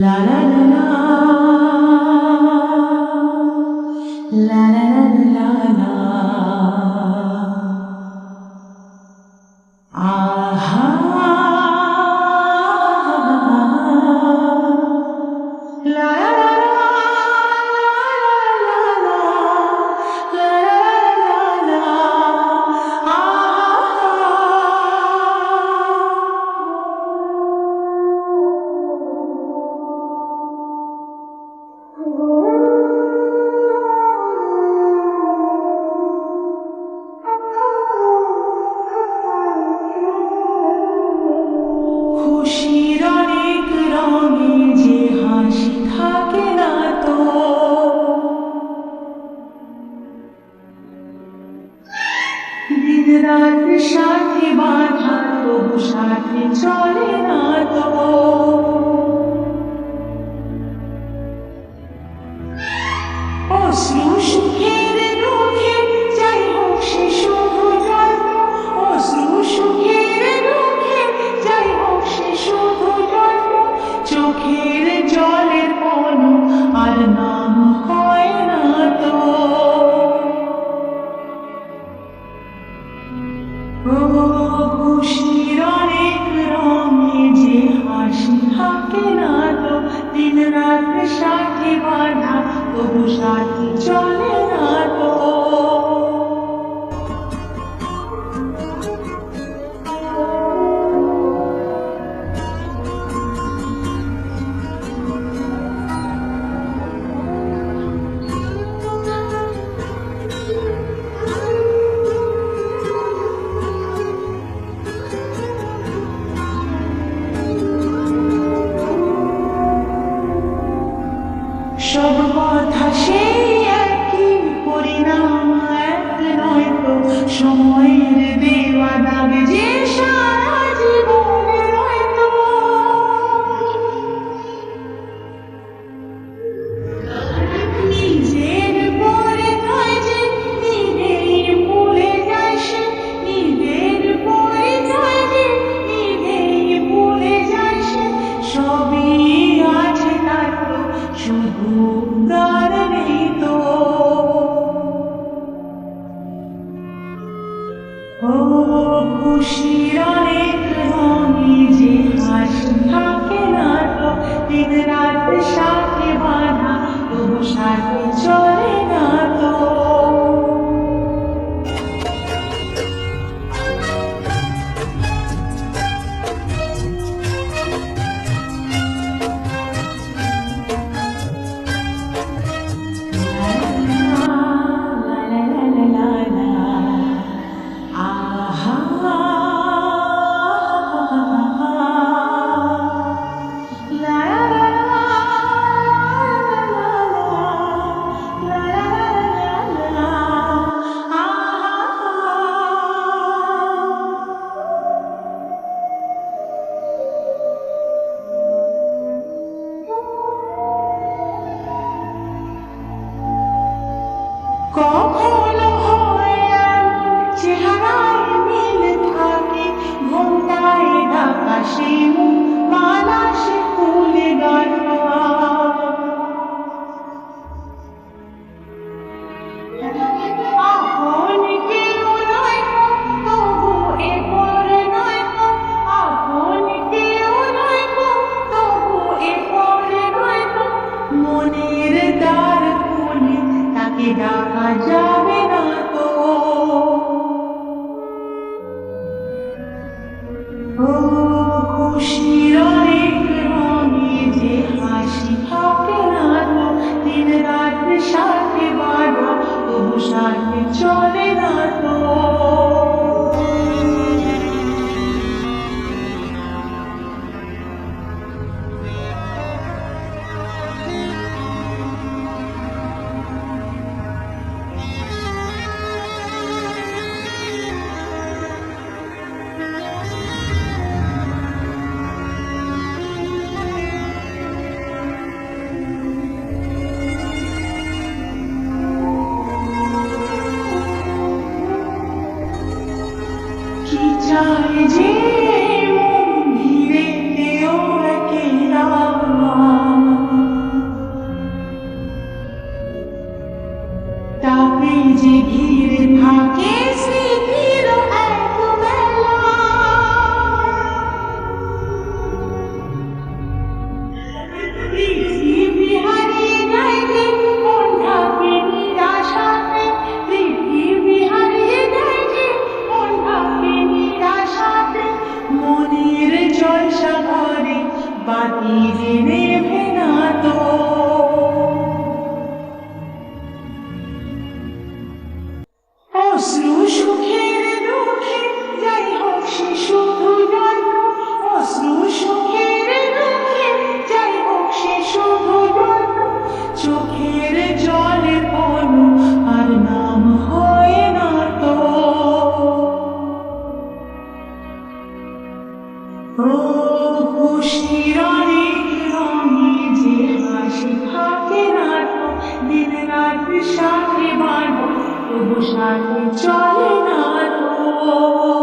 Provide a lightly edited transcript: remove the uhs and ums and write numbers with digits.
La la la la, la la la la la, aha, la la la la, la la la la, খুশির অনেক রঙে যে হাসি থাকে না তো, দিন রাত সাথে বাঁধা তবু সাথে চলে না তো, অশ্রু সুখের দুঃখে যাই হোক সে শুধু জন্ম, অশ্রু সুখের দুঃখে যাই হোক সে শুধু জন্ম, চোখের জলের কোনো আর নাম হয় না তো, ও খুশির অনেক রঙে যে হাসি থাকে না তো, দিন রাত সাথে বাঁধা তবু সাথে চলে না তো। সব কথা সেই একই, পরিণাম এক নয়তো, সময়ের দেওয়া দাগ যে সারা জীবনে রয়তো, নিজের পরে নয় যে নিজেই ভুলে যায় সে, নিজের পরে নয় যে নিজেই ভুলে যায় সে, সবই আছে তার তো শুধু তার নেই তো, ও খুশির অনেক রঙে যে হাসি থাকে না তো, দিন রাত সাথে বাঁধা তবু সাথে চলে না তো। কখনো হয় এমন চেহারায় মিল থাকে, ঘোমটায় ঢাকা সে মুখ, মালা সে ফুলে গাঁথা, আপন কেউ নয় তো তবু এ পর নয় তো, আপন কেউ নয় তো তবু এ পর নয় তো, মনের দ্বার খুলে তাকে ডাকা যাবে না তো, ও খুশির অনেক রঙে যে হাসি থাকে না তো, দিন রাত সাথে বাঁধা তবু সাথে চলে না তো। চায় যে মন ধীরে দেও একেরা পৃথিবী হারিয়ে যায় যে মন থাকে নিরাশাতে, পৃথিবী হারিয়ে যায় যে মন থাকে নিরাশাতে, মনের জলসা ঘরে বাতি যে নেভে না তো। অশ্রু সুখের দুঃখে যাই হোক সে শুধু জন্ম, অশ্রু সুখের দুঃখে যাই হোক সে শুধু জন্ম, চোখের জলে কোনো আর নাম হয় না তো। ও খুশির অনেক রঙে যে হাসি থাকে না তো, দিন রাত সাথে বাঁধো তবু সাথে চলে না তো।